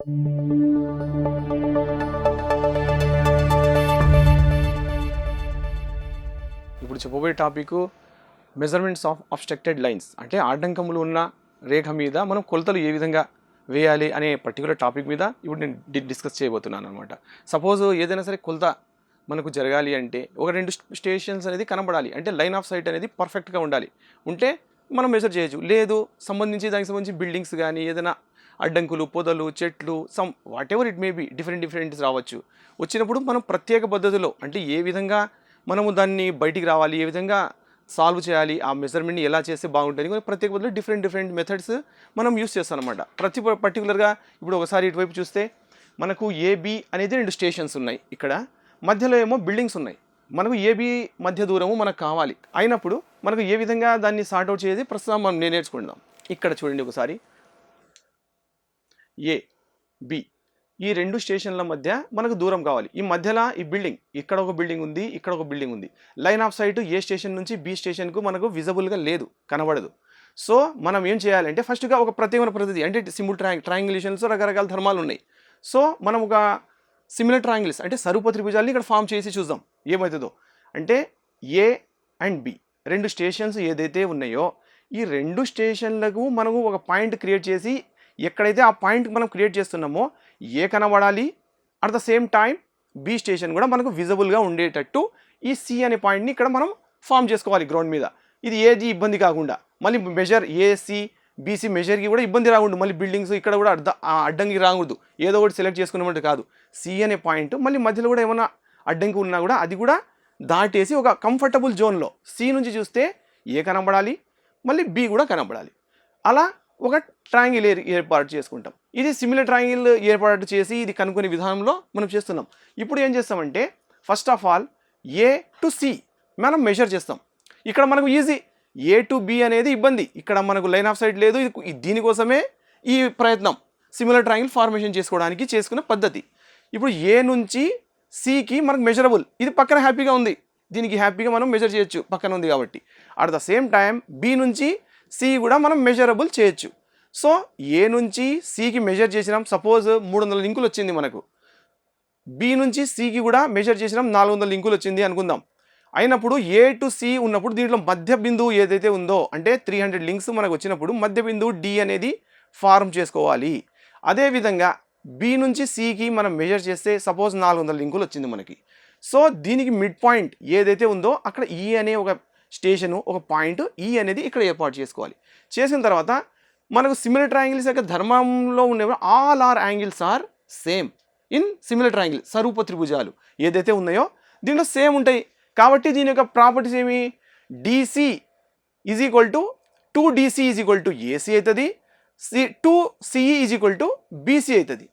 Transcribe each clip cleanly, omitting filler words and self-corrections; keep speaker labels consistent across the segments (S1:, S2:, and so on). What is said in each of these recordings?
S1: ఇప్పుడు చెప్పబోయే topic measurements of obstructed lines, అంటే ఆటంకములు ఉన్న రేఖ మీద మనం కొలతలు ఏ విధంగా వేయాలి అనే పర్టికులర్ టాపిక్ మీద ఇప్పుడు నేను డిస్కస్ చేయబోతున్నాను అనమాట. సపోజ్ ఏదైనా సరే కొలత మనకు జరగాలి అంటే ఒక 2 స్టేషన్స్ అనేది కనబడాలి, అంటే లైన్ ఆఫ్ సైట్ అనేది పర్ఫెక్ట్గా ఉండాలి. ఉంటే మనం మెజర్ చేయొచ్చు. లేదు దానికి సంబంధించి బిల్డింగ్స్ కానీ ఏదైనా అడ్డంకులు, పొదలు, చెట్లు, some what ever it may be different రావచ్చు. వచ్చినప్పుడు మనం ప్రత్యేక పద్ధతిలో, అంటే ఏ విధంగా మనము దాన్ని బయటికి రావాలి, ఏ విధంగా సాల్వ్ చేయాలి, ఆ మెజర్మెంట్ని ఎలా చేస్తే బాగుంటుంది, ప్రత్యేక పద్ధతిలో డిఫరెంట్ మెథడ్స్ మనం యూస్ చేస్తాం అనమాట. పర్టికులర్గా ఇప్పుడు ఒకసారి ఇటువైపు చూస్తే మనకు ఏబి అనేది 2 స్టేషన్స్ ఉన్నాయి. ఇక్కడ మధ్యలో ఏమో బిల్డింగ్స్ ఉన్నాయి. మనకు ఏబి మధ్య దూరము మనకు కావాలి అయినప్పుడు మనకు ఏ విధంగా దాన్ని సార్ట్అవుట్ చేసి ప్రస్తుతం మనం నేర్చుకుందాం. ఇక్కడ చూడండి ఒకసారి, ఏ బి ఈ 2 స్టేషన్ల మధ్య మనకు దూరం కావాలి. ఈ మధ్యలో ఈ బిల్డింగ్, ఇక్కడ ఒక బిల్డింగ్ ఉంది, ఇక్కడ ఒక బిల్డింగ్ ఉంది. Line of sight A station నుంచి బి స్టేషన్కు మనకు విజిబుల్గా లేదు, కనబడదు. సో మనం ఏం చేయాలంటే ఫస్ట్గా ఒక ప్రత్యేకమైన పద్ధతి, అంటే సింపుల్ ట్రయాంగులేషన్స్ రకరకాల ధర్మాలు ఉన్నాయి. సో మనం ఒక సిమిలర్ ట్రయాంగిల్స్ అంటే సరూప త్రిభుజాలని ఇక్కడ ఫామ్ చేసి చూద్దాం ఏమవుతుందో. అంటే ఏ అండ్ బి 2 స్టేషన్స్ ఏదైతే ఉన్నాయో ఈ 2 స్టేషన్లకు మనము ఒక పాయింట్ క్రియేట్ చేసి, ఎక్కడైతే ఆ పాయింట్ మనం క్రియేట్ చేస్తున్నామో ఏ కనబడాలి, at the same time B station కూడా మనకు విజిబుల్గా ఉండేటట్టు ఈ సి అనే పాయింట్ని ఇక్కడ మనం ఫామ్ చేసుకోవాలి గ్రౌండ్ మీద. ఇది ఏది ఇబ్బంది కాకుండా, మళ్ళీ మెజర్ ఏసి బీసీ మెజర్కి కూడా ఇబ్బంది రాకూడదు, మళ్ళీ బిల్డింగ్స్ ఇక్కడ కూడా అడ్డంకి రాకూడదు, ఏదో ఒకటి సెలెక్ట్ చేసుకున్నట్టు కాదు. సి అనే పాయింట్ మళ్ళీ మధ్యలో కూడా ఏమైనా అడ్డంకి ఉన్నా కూడా అది కూడా దాటేసి ఒక కంఫర్టబుల్ జోన్లో సి నుంచి చూస్తే ఏ కనబడాలి, మళ్ళీ బి కూడా కనబడాలి. అలా ఒక ట్రయాంగిల్ ఏర్పాటు చేసుకుంటాం. ఇది సిమిలర్ ట్రయాంగిల్ ఏర్పాటు చేసి ఇది కనుక్కునే విధానంలో మనం చేస్తున్నాం. ఇప్పుడు ఏం చేస్తామంటే first of all A to C మనం మెజర్ చేస్తాం. ఇక్కడ మనకు ఈజీ, ఏ టు బి అనేది ఇబ్బంది, ఇక్కడ మనకు లైన్ ఆఫ్ సైట్ లేదు. దీనికోసమే ఈ ప్రయత్నం సిమిలర్ ట్రయాంగిల్ ఫార్మేషన్ చేసుకోవడానికి చేసుకునే పద్ధతి. ఇప్పుడు ఏ నుంచి సికి మనకు మెజరబుల్, ఇది పక్కన హ్యాపీగా ఉంది, దీనికి హ్యాపీగా మనం మెజర్ చేయొచ్చు, పక్కన ఉంది కాబట్టి. At the same time B నుంచి సి కూడా మనం మెజరబుల్ చేయొచ్చు. సో ఏ నుంచి సికి మెజర్ చేసినాం, సపోజ్ 300 లింకులు వచ్చింది మనకు. బి నుంచి సికి కూడా మెజర్ చేసినాం 400 లింకులు వచ్చింది అనుకుందాం. అయినప్పుడు ఏ టు సి ఉన్నప్పుడు దీంట్లో మధ్య బిందువు ఏదైతే ఉందో, అంటే 300 లింక్స్ మనకు వచ్చినప్పుడు మధ్య బిందువు డి అనేది ఫార్మ్ చేసుకోవాలి. అదేవిధంగా బి నుంచి సికి మనం మెజర్ చేస్తే సపోజ్ 400 లింకులు వచ్చింది మనకి. సో దీనికి మిడ్ పాయింట్ ఏదైతే ఉందో అక్కడ ఈ అనే ఒక స్టేషను, ఒక పాయింట్ ఈ అనేది ఇక్కడ ఏర్పాటు చేసుకోవాలి. చేసిన తర్వాత మనకు సిమిలర్ ట్రయాంగిల్స్ యొక్క ధర్మంలో ఉండే all are angles are same in similar triangle. సరూప త్రిభుజాలు ఏదైతే ఉన్నాయో దీంట్లో సేమ్ ఉంటాయి. కాబట్టి దీని యొక్క ప్రాపర్టీస్ ఏమి, DC is equal to 2DC is equal to AC అవుతుంది, 2CE is equal to BC అవుతుంది.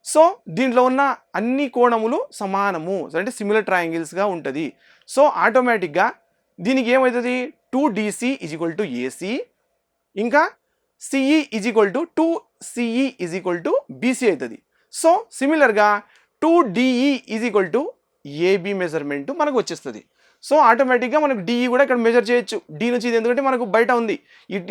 S1: సో దీంట్లో ఉన్న అన్ని కోణములు సమానము, అంటే సిమిలర్ ట్రయాంగిల్స్గా ఉంటుంది. సో ఆటోమేటిక్గా దీనికి ఏమవుతుంది, 2DC is equal to AC, ఇంకా CE is equal to 2CE is equal to BC అవుతుంది. సో సిమిలర్గా 2DE is equal to AB measurement మనకు వచ్చేస్తుంది. సో ఆటోమేటిక్గా మనకు డిఈ కూడా ఇక్కడ మెజర్ చేయొచ్చు, డి నుంచి ఇది, ఎందుకంటే మనకు బయట ఉంది,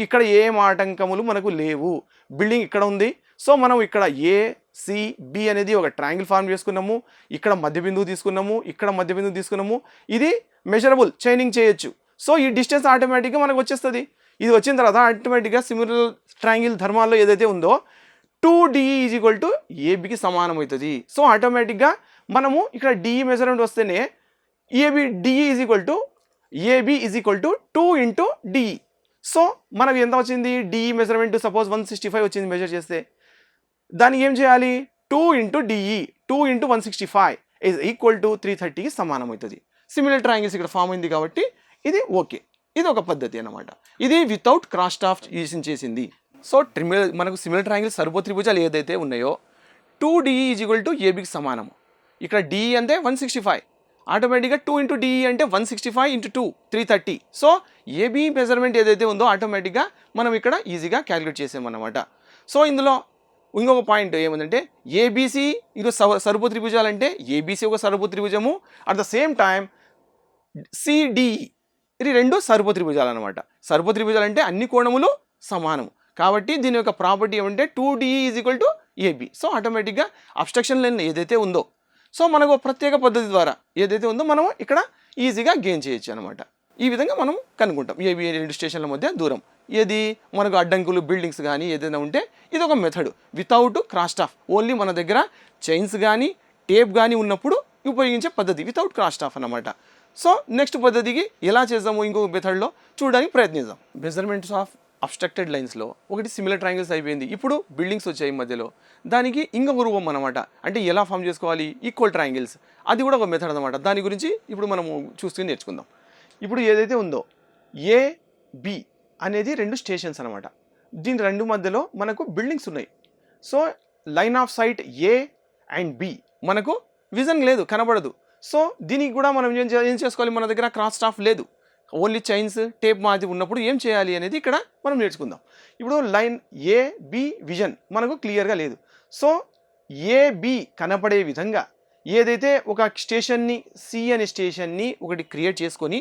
S1: ఇక్కడ ఏం ఆటంకములు మనకు లేవు, బిల్డింగ్ ఇక్కడ ఉంది. సో మనం ఇక్కడ ఏసిబి అనేది ఒక ట్రయాంగిల్ ఫార్మ్ చేసుకున్నాము, ఇక్కడ మధ్య బిందువు తీసుకున్నాము, ఇక్కడ మధ్య బిందువు తీసుకున్నాము, ఇది మెజరబుల్ చైనింగ్ చేయొచ్చు. సో ఈ డిస్టెన్స్ ఆటోమేటిక్గా మనకు వచ్చేస్తుంది. ఇది వచ్చిన తర్వాత ఆటోమేటిక్గా సిమిలర్ ట్రయాంగిల్ ధర్మాల్లో ఏదైతే ఉందో 2DE ఈజ్ ఈక్వల్ టు ఏబికి సమానం అవుతుంది. సో ఆటోమేటిక్గా మనము ఇక్కడ డిఈ మెజర్మెంట్ వస్తేనే DE is equal to AB is equal to 2 into DE. So మనకు ఎంత వచ్చింది, డిఈ మెజర్మెంట్ సపోజ్ 165 వచ్చింది మెజర్ చేస్తే, దానికి ఏం చేయాలి, 2 into DE, 2 into 165 is equal to 330కి సమానం అవుతుంది. సిమిలర్ ట్రయాంగిల్స్ ఇక్కడ ఫామ్ అయింది కాబట్టి ఇది ఓకే, ఇది ఒక పద్ధతి అన్నమాట. ఇది వితౌట్ క్రాస్ స్టాఫ్ యూజింగ్ చేసింది. సో మనకు సిమిలర్ ట్రయాంగిల్ సరూప త్రిభుజాలు ఏదైతే ఉన్నాయో 2DE ఈజ్ ఈక్వల్ టు ఏబికి సమానము. ఇక్కడ డిఈ అంటే 165, ఆటోమేటిక్గా 2 ఇంటూ డిఈ అంటే 165 ఇంటూ 2 330. సో ఏబి మెజర్మెంట్ ఏదైతే ఉందో ఆటోమేటిక్గా మనం ఇక్కడ ఈజీగా క్యాలిక్యులేట్ చేసామన్నమాట. సో ఇందులో ఇంకొక పాయింట్ ఏముందంటే ఏబీసీ ఇది సరూప త్రిభుజాలు, అంటే ఏబీసీ ఒక సరూప త్రిభుజము, at the same time CDE ఇది 2 సరూప త్రిభుజాలు అనమాట. సరూప త్రిభుజాలు అంటే అన్ని కోణములు సమానము కాబట్టి దీని యొక్క ప్రాపర్టీ ఏమంటే 2DE is equal to AB. So ఆటోమేటిక్గా అబ్స్ట్రక్షన్ లైన్ ఏదైతే ఉందో సో మనకు ప్రత్యేక పద్ధతి ద్వారా ఏదైతే ఉందో మనం ఇక్కడ ఈజీగా గెయిన్ చేయొచ్చు అనమాట. ఈ విధంగా మనం కనుక్కుంటాం ఏబి రెండు స్టేషన్ల మధ్య దూరం. ఏది మనకు అడ్డంకులు బిల్డింగ్స్ కానీ ఏదైనా ఉంటే ఇది ఒక method without cross staff. Only మన దగ్గర చైన్స్ కానీ టేప్ కానీ ఉన్నప్పుడు ఉపయోగించే పద్ధతి వితౌట్ క్రాస్ స్టాఫ్ అన్నమాట. సో నెక్స్ట్ పద్ధతికి ఎలా చేద్దాము ఇంకో మెథడ్లో చూడడానికి ప్రయత్నిద్దాం. మెజర్మెంట్స్ ఆఫ్ అబ్స్ట్రక్టెడ్ లైన్స్లో ఒకటి సిమిలర్ ట్రయాంగిల్స్ అయిపోయింది. ఇప్పుడు బిల్డింగ్స్ వచ్చాయి మధ్యలో, దానికి ఇంకొక రూపం అనమాట. అంటే ఎలా ఫామ్ చేసుకోవాలి ఈక్వల్ ట్రయాంగిల్స్, అది కూడా ఒక మెథడ్ అనమాట. దాని గురించి ఇప్పుడు మనము చూసుకుని నేర్చుకుందాం. ఇప్పుడు ఏదైతే ఉందో ఏ బి అనేది రెండు స్టేషన్స్ అనమాట. దీని రెండు మధ్యలో మనకు బిల్డింగ్స్ ఉన్నాయి. So line of sight A and B మనకు విజన్ లేదు, కనబడదు. సో దీనికి కూడా మనం ఏం చేసుకోవాలి, మన దగ్గర క్రాస్ స్టాఫ్ లేదు, ఓన్లీ చైన్స్ టేప్ మాది ఉన్నప్పుడు ఏం చేయాలి అనేది ఇక్కడ మనం నేర్చుకుందాం. ఇప్పుడు లైన్ ఏ బి విజన్ మనకు క్లియర్గా లేదు. సో ఏ బి కనపడే విధంగా ఏదైతే ఒక స్టేషన్ని సి అనే స్టేషన్ని ఒకటి క్రియేట్ చేసుకొని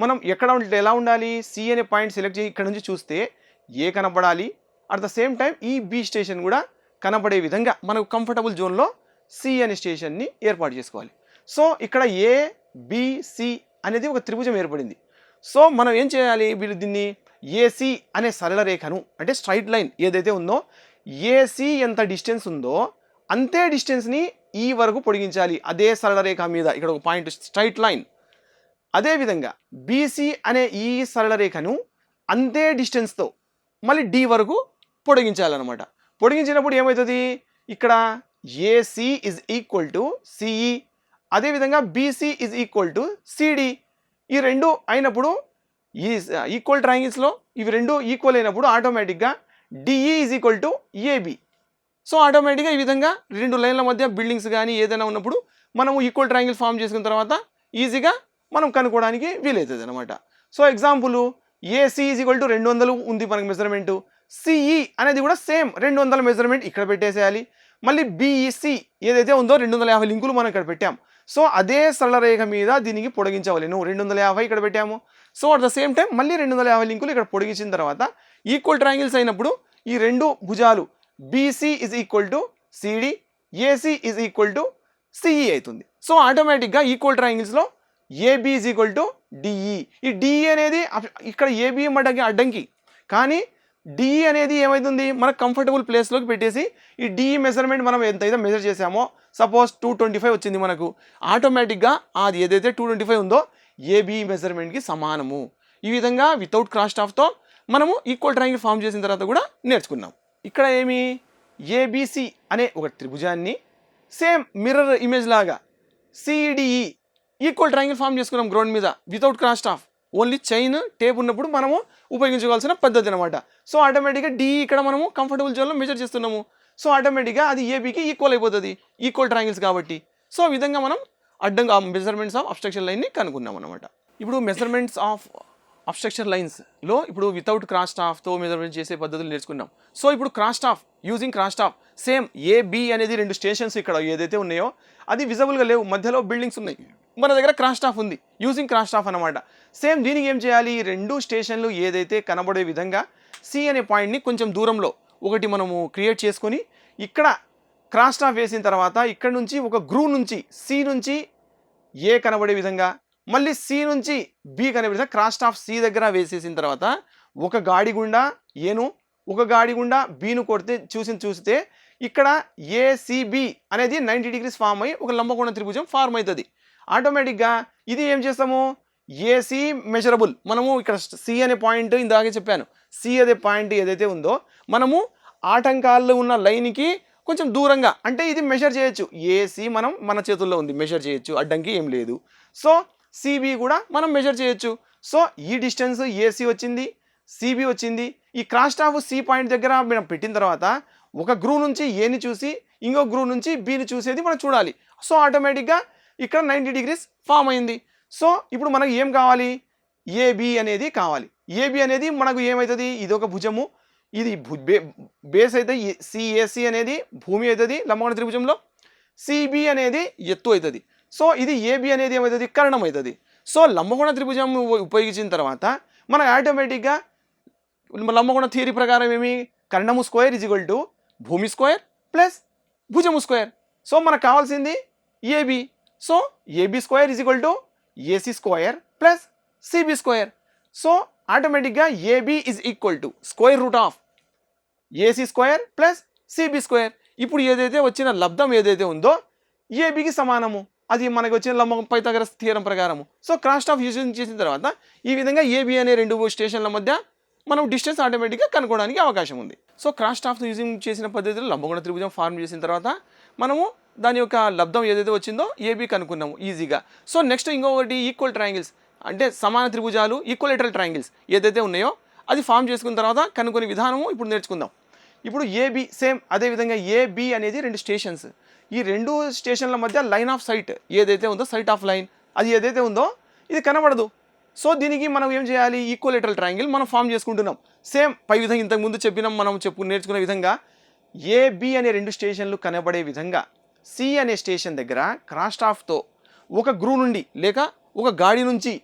S1: మనం ఎక్కడ ఎలా ఉండాలి, సి అనే పాయింట్ సెలెక్ట్ చేసి ఇక్కడ నుంచి చూస్తే ఏ కనపడాలి, అట్ ద సేమ్ టైం ఈ బి స్టేషన్ కూడా కనపడే విధంగా మనకు కంఫర్టబుల్ జోన్లో సి అనే స్టేషన్ని ఏర్పాటు చేసుకోవాలి. సో ఇక్కడ ఏ బి సి అనేది ఒక త్రిభుజం ఏర్పడింది. సో మనం ఏం చేయాలి, వీళ్ళు దీన్ని ఏసి అనే సరళ రేఖను అంటే స్ట్రైట్ లైన్ ఏదైతే ఉందో ఏసి ఎంత డిస్టెన్స్ ఉందో అంతే డిస్టెన్స్ని ఈ వరకు పొడిగించాలి. అదే సరళ రేఖ మీద ఇక్కడ ఒక పాయింట్ స్ట్రైట్ లైన్. అదేవిధంగా బీసీ అనే ఈ సరళ రేఖను అంతే డిస్టెన్స్తో మళ్ళీ డి వరకు పొడిగించాలన్నమాట. పొడిగించినప్పుడు ఏమవుతుంది, ఇక్కడ AC is equal to CE, అదేవిధంగా BC is equal to CD. ఈ రెండు అయినప్పుడు ఈ ఈక్వల్ ట్రయాంగిల్స్లో ఇవి రెండు ఈక్వల్ అయినప్పుడు ఆటోమేటిక్గా DE is equal to AB. So ఆటోమేటిక్గా ఈ విధంగా రెండు లైన్ల మధ్య బిల్డింగ్స్ కానీ ఏదైనా ఉన్నప్పుడు మనము ఈక్వల్ ట్రయాంగిల్ ఫామ్ చేసుకున్న తర్వాత ఈజీగా మనం కనుక్కోవడానికి వీలవుతుంది అనమాట. So example AC is equal to 200 ఉంది మనకి మెజర్మెంటు, సిఈ అనేది కూడా సేమ్ 200 మెజర్మెంట్ ఇక్కడ పెట్టేసేయాలి. మళ్ళీ బీఈసి ఏదైతే ఉందో 250 లింకులు మనం ఇక్కడ పెట్టాం. సో అదే సరళ రేఖ మీద దీనికి పొడిగించవాలి. నువ్వు 250 ఇక్కడ పెట్టాము. So at the same time మళ్ళీ 250 లింకులు ఇక్కడ పొడిగించిన తర్వాత ఈక్వల్ ట్రయాంగిల్స్ అయినప్పుడు ఈ రెండు భుజాలు BC is equal to CD, AC is equal to CE అవుతుంది. సో ఆటోమేటిక్గా ఈక్వల్ ట్రయాంగిల్స్లో AB is equal to DE. ఈ డిఈ అనేది ఇక్కడ ఏబి అడ్డంకి, కానీ డిఈ అనేది ఏమవుతుంది మనకు కంఫర్టబుల్ ప్లేస్లోకి పెట్టేసి ఈ డిఈ మెజర్మెంట్ మనం ఎంతైతే మెజర్ చేసామో సపోజ్ 225 వచ్చింది మనకు, ఆటోమేటిక్గా అది ఏదైతే 225 ఉందో ఏబి మెజర్మెంట్కి సమానము. ఈ విధంగా వితౌట్ క్రాస్ స్టాఫ్తో మనము ఈక్వల్ ట్రయాంగిల్ ఫామ్ చేసిన తర్వాత కూడా నేర్చుకున్నాం. ఇక్కడ ఏమి ఏబిసి అనే ఒక త్రిభుజాన్ని సేమ్ మిర్రర్ ఇమేజ్ లాగా సిడిఈ ఈక్వల్ ట్రయాంగిల్ ఫామ్ చేసుకున్నాం గ్రౌండ్ మీద without cross staff. Only chain tape ఉన్నప్పుడు మనము ఉపయోగించుకోవాల్సిన పద్ధతి అనమాట. సో ఆటోమేటిక్గా డిఈ ఇక్కడ మనము కంఫర్టబుల్ జోన్లో మెజర్ చేస్తున్నాము. సో ఆటోమేటిక్గా అది ఏబీకి ఈక్వల్ అయిపోతుంది ఈక్వల్ ట్రయాంగిల్స్ కాబట్టి. సో ఈ విధంగా మనం అడ్డంగా మెజర్మెంట్స్ ఆఫ్ అబ్స్ట్రక్షన్ లైన్ని కనుక్కున్నాం అనమాట. ఇప్పుడు మెజర్మెంట్స్ ఆఫ్ అబ్స్ట్రక్షన్ లైన్స్లో ఇప్పుడు వితౌట్ క్రాస్ స్టాఫ్తో మెజర్మెంట్ చేసే పద్ధతులు నేర్చుకున్నాం. సో ఇప్పుడు cross staff using cross staff same AB అనేది రెండు స్టేషన్స్ ఇక్కడ ఏదైతే ఉన్నాయో అది విజిబుల్గా లేవు, మధ్యలో బిల్డింగ్స్ ఉన్నాయి, మన దగ్గర క్రాస్ స్టాఫ్ ఉంది, యూజింగ్ క్రాస్ స్టాఫ్ అనమాట. సేమ్ దీనికి ఏం చేయాలి, రెండు స్టేషన్లు ఏదైతే కనబడే విధంగా సి అనే పాయింట్ని కొంచెం దూరంలో ఒకటి మనము క్రియేట్ చేసుకొని ఇక్కడ క్రాస్ స్టాఫ్ వేసిన తర్వాత ఇక్కడ నుంచి ఒక గ్రూ నుంచి సి నుంచి ఏ కనబడే విధంగా మళ్ళీ సి నుంచి బి కనబడే విధంగా క్రాస్ స్టాఫ్ సి దగ్గర వేసేసిన తర్వాత ఒక గాడి గుండా ఏను ఒక గాడి గుండా బీను కొడితే చూస్తే ఇక్కడ ఏసిబి అనేది 90 డిగ్రీస్ ఫామ్ అయ్యి ఒక లంబకోణ త్రిభుజం ఫార్మ్ అవుతుంది. ఆటోమేటిక్గా ఇది ఏం చేస్తాము, ఏసీ మెజరబుల్ మనము ఇక్కడ సి అనే పాయింట్ ఇందాకే చెప్పాను, సి అనే పాయింట్ ఏదైతే ఉందో మనము ఆటంకాల్లో ఉన్న లైన్కి కొంచెం దూరంగా అంటే ఇది మెజర్ చేయొచ్చు. ఏసీ మనం మన చేతుల్లో ఉంది, మెజర్ చేయొచ్చు, అడ్డంకి ఏం లేదు. సో సిబి కూడా మనం మెజర్ చేయొచ్చు. సో ఈ డిస్టెన్స్ ఏసీ వచ్చింది, సిబి వచ్చింది. ఈ క్రాస్ స్టాఫ్ సి పాయింట్ దగ్గర మనం పెట్టిన తర్వాత ఒక గ్రూ నుంచి ఏని చూసి ఇంకో గ్రూ నుంచి బిని చూసేది మనం చూడాలి. సో ఆటోమేటిక్గా ఇక్కడ 90 డిగ్రీస్ ఫామ్ అయింది. సో ఇప్పుడు మనకు ఏం కావాలి, ఏబి అనేది కావాలి. ఏబి అనేది మనకు ఏమవుతుంది, ఇది ఒక భుజము, ఇది బేస్ అయితే సిఏసి అనేది భూమి అవుతుంది లంబకోణ త్రిభుజంలో, సిబి అనేది ఎత్తు అవుతుంది. సో ఇది ఏబి అనేది ఏమవుతుంది, కర్ణం అవుతుంది. సో లంబకోణ త్రిభుజం ఉపయోగించిన తర్వాత మనకు ఆటోమేటిక్గా లంబకోణ థియరీ ప్రకారం ఏమి, కర్ణము స్క్వేర్ ఈజ్ ఈక్వల్ టు భూమి స్క్వేర్ ప్లస్ భుజము స్క్వేర్. సో మనకు కావాల్సింది AB. So AB square is equal to AC square plus CB square. So ఆటోమేటిక్గా AB is equal to square root of AC square plus CB square. ఇప్పుడు ఏదైతే వచ్చిన లబ్ధం ఏదైతే ఉందో ఏబికి సమానము, అది మనకు వచ్చిన లంబం పైథాగరస్ థియరం ప్రకారము. సో క్రాస్ ఆఫ్ యూజింగ్ చేసిన తర్వాత ఈ విధంగా ఏబి అనే రెండు స్టేషన్ల మధ్య మనం డిస్టెన్స్ ఆటోమేటిక్గా కనుక్కోవడానికి అవకాశం ఉంది. సో క్రాస్ ఆఫ్ యూజింగ్ చేసిన పద్ధతిలో లంబకోణ త్రిభుజం ఫార్మ్ చేసిన తర్వాత మనము దాని యొక్క లబ్ధం ఏదైతే వచ్చిందో ఏబి కనుక్కున్నాము ఈజీగా. సో నెక్స్ట్ ఇంకొకటి ఈక్వల్ ట్రయాంగిల్స్, అంటే సమాన త్రిభుజాలు ఈక్వలేటరల్ ట్రయాంగిల్స్ ఏదైతే ఉన్నాయో అది ఫామ్ చేసుకున్న తర్వాత కనుక్కునే విధానము ఇప్పుడు నేర్చుకుందాం. ఇప్పుడు ఏబి సేమ్ అదేవిధంగా ఏబి అనేది రెండు స్టేషన్స్. ఈ రెండు స్టేషన్ల మధ్య లైన్ ఆఫ్ సైట్ ఏదైతే ఉందో, సైట్ ఆఫ్ లైన్ అది ఏదైతే ఉందో ఇది కనబడదు. సో దీనికి మనం ఏం చేయాలి, ఈక్వలేటరల్ ట్రయాంగిల్ మనం ఫామ్ చేసుకుంటున్నాం. సేమ్ పై విధంగా ఇంతకుముందు చెప్పినాం, మనం నేర్చుకునే విధంగా ఏబి అనే రెండు స్టేషన్లు కనబడే విధంగా సి అనే స్టేషన్ దగ్గర క్రాస్ ఆఫ్తో ఒక గ్రూ నుండి లేక ఒక గాడి నుంచి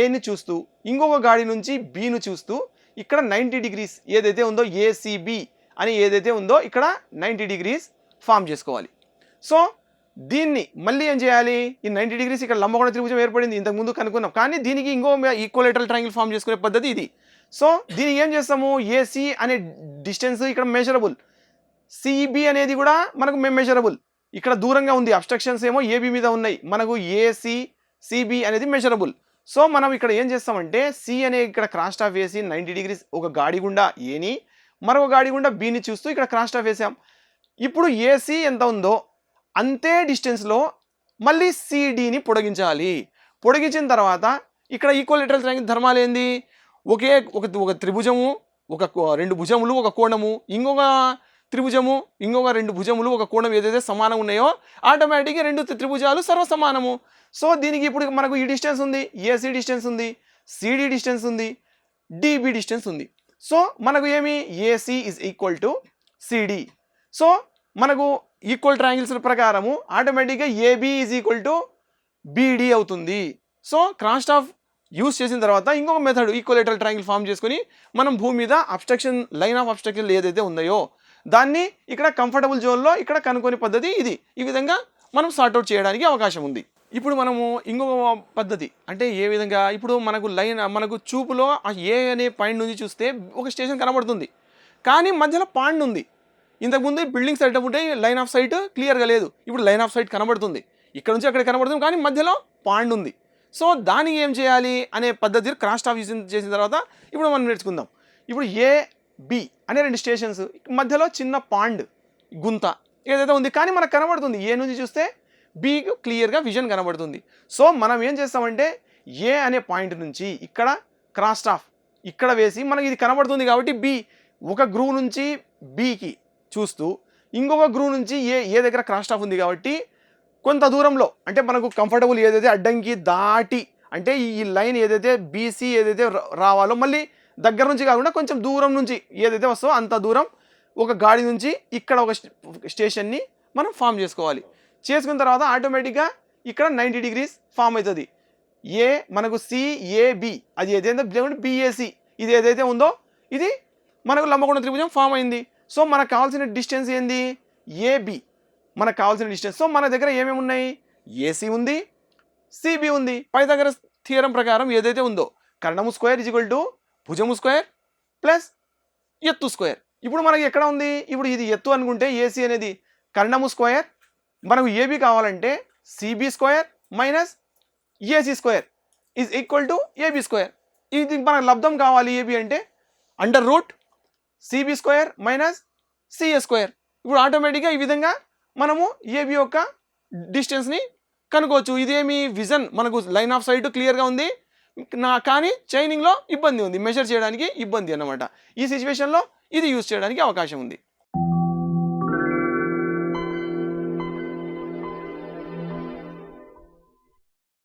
S1: ఏని చూస్తూ ఇంకొక గాడి నుంచి బిను చూస్తూ ఇక్కడ 90 డిగ్రీస్ ఏదైతే ఉందో ఏసీబి అని ఏదైతే ఉందో ఇక్కడ 90 డిగ్రీస్ ఫామ్ చేసుకోవాలి. సో దీన్ని మళ్ళీ ఏం చేయాలి, ఈ 90 డిగ్రీస్ ఇక్కడ లంబకోణ త్రిభుజం ఏర్పడింది ఇంతకుముందు కనుక్కున్నాం, కానీ దీనికి ఇంకో ఈక్వలేటరల్ ట్రయాంగిల్ ఫామ్ చేసుకునే పద్ధతి ఇది. సో దీనికి ఏం చేస్తాము, ఏసీ అనే డిస్టెన్స్ ఇక్కడ మెజరబుల్, సిబి అనేది కూడా మనకు మెజరబుల్. ఇక్కడ దూరంగా ఉంది, అబ్స్ట్రక్షన్స్ ఏమో ఏబి మీద ఉన్నాయి, మనకు ఏసీ సిబి అనేది మెజరబుల్. సో మనం ఇక్కడ ఏం చేస్తామంటే సి అనే ఇక్కడ క్రాస్ ఆఫ్ వేసి 90 డిగ్రీస్ ఒక గాడి గుండా ఏని మరొక గాడి గుండా బిని చూస్తూ ఇక్కడ క్రాస్ ఆఫ్ వేసాం. ఇప్పుడు ఏసీ ఎంత ఉందో అంతే డిస్టెన్స్లో మళ్ళీ సిడిని పొడిగించాలి. పొడిగించిన తర్వాత ఇక్కడ ఈక్వలేటరల్ ట్రయాంగిల్ ధర్మాలు ఏంది, ఒక త్రిభుజము రెండు భుజములు ఒక కోణము, ఇంకొక త్రిభుజము ఇంకొక రెండు భుజములు ఒక కోణం ఏదైతే సమానం ఉన్నాయో ఆటోమేటిక్గా రెండు త్రిభుజాలు సర్వసమానము. సో దీనికి ఇప్పుడు మనకు ఈ డిస్టెన్స్ ఉంది, ఏసీ డిస్టెన్స్ ఉంది, సిడి డిస్టెన్స్ ఉంది, డిబి డిస్టెన్స్ ఉంది. సో మనకు ఏమి AC is equal to CD. So మనకు ఈక్వల్ ట్రయాంగిల్స్ ప్రకారము ఆటోమేటిక్గా AB is equal to BD అవుతుంది. సో క్రాస్ ఆఫ్ యూస్ చేసిన తర్వాత ఇంకొక మెథడ్ ఈక్వలేటరల్ ట్రయాంగిల్ ఫామ్ చేసుకొని మనం భూమి మీద అబ్స్ట్రక్షన్ లైన్ ఆఫ్ అబ్స్ట్రక్షన్ ఏదైతే ఉన్నాయో దాన్ని ఇక్కడ కంఫర్టబుల్ జోన్లో ఇక్కడ కనుక్కొని పద్ధతి ఇది. ఈ విధంగా మనం సార్ట్అవుట్ చేయడానికి అవకాశం ఉంది. ఇప్పుడు మనము ఇంకొక పద్ధతి అంటే ఏ విధంగా, ఇప్పుడు మనకు చూపులో ఆ ఏ అనే పాయింట్ నుంచి చూస్తే ఒక స్టేషన్ కనబడుతుంది, కానీ మధ్యలో పాండ్ ఉంది. ఇంతకుముందు బిల్డింగ్ సైట్ ఉంటే లైన్ ఆఫ్ సైట్ క్లియర్గా లేదు, ఇప్పుడు లైన్ ఆఫ్ సైట్ కనబడుతుంది, ఇక్కడ నుంచి అక్కడ కనబడుతుంది, కానీ మధ్యలో పాండ్ ఉంది. సో దానికి ఏం చేయాలి అనే పద్ధతి క్రాస్ ఆఫ్ చేసిన తర్వాత ఇప్పుడు మనం నేర్చుకుందాం. ఇప్పుడు ఏబి అనే రెండు స్టేషన్స్ మధ్యలో చిన్న పాండ్ గుంత ఏదైతే ఉంది, కానీ మనకు కనబడుతుంది, ఏ నుంచి చూస్తే బికి క్లియర్గా విజన్ కనబడుతుంది. సో మనం ఏం చేస్తామంటే ఏ అనే పాయింట్ నుంచి ఇక్కడ క్రాస్ ఆఫ్ ఇక్కడ వేసి మనకి ఇది కనబడుతుంది కాబట్టి బి ఒక గ్రూ నుంచి బికి చూస్తూ ఇంకొక గ్రూ నుంచి ఏ దగ్గర క్రాస్ ఆఫ్ ఉంది కాబట్టి కొంత దూరంలో అంటే మనకు కంఫర్టబుల్ ఏదైతే అడ్డంకి దాటి అంటే ఈ లైన్ ఏదైతే బీసీ ఏదైతే రావాలో మళ్ళీ దగ్గర నుంచి కాకుండా కొంచెం దూరం నుంచి ఏదైతే వస్తుందో అంత దూరం ఒక గాడి నుంచి ఇక్కడ ఒక స్టేషన్ని మనం ఫామ్ చేసుకోవాలి. చేసుకున్న తర్వాత ఆటోమేటిక్గా ఇక్కడ 90 డిగ్రీస్ ఫామ్ అవుతుంది. మనకు సిఏబి అది ఏదైతే బిఏసి ఇది ఏదైతే ఉందో ఇది మనకు లంబకోణ త్రిభుజం ఫామ్ అయింది. సో మనకు కావాల్సిన డిస్టెన్స్ ఏంది, ఏబి మనకు కావాల్సిన డిస్టెన్స్. సో మన దగ్గర ఏమేమి ఉన్నాయి, ఏసీ ఉంది, సిబి ఉంది. పైథాగరస్ థియరం ప్రకారం ఏదైతే ఉందో కర్ణము స్క్వేర్ ఈజ్ ఈక్వల్ టు భుజము స్క్వేర్ ప్లస్ ఎత్తు స్క్వేర్. ఇప్పుడు మనకి ఎక్కడ ఉంది, ఇప్పుడు ఇది ఎత్తు అనుకుంటే ఏసీ అనేది కర్ణము స్క్వేర్, మనకు ఏబి కావాలంటే CB square minus AC square is equal to AB square. ఇది మనకు లబ్ధం కావాలి ఏబి అంటే under root CB square minus CA square. ఇప్పుడు ఆటోమేటిక్గా ఈ విధంగా మనము ఏబి యొక్క డిస్టెన్స్ని కనుక్కోవచ్చు. ఇదేమి విజన్ మనకు లైన్ ఆఫ్ సైట్ క్లియర్గా ఉంది, కానీ చైనింగ్లో ఇబ్బంది ఉంది, మెజర్ చేయడానికి ఇబ్బంది అన్నమాట. ఈ సిచ్యువేషన్లో ఇది యూజ్ చేయడానికి అవకాశం ఉంది.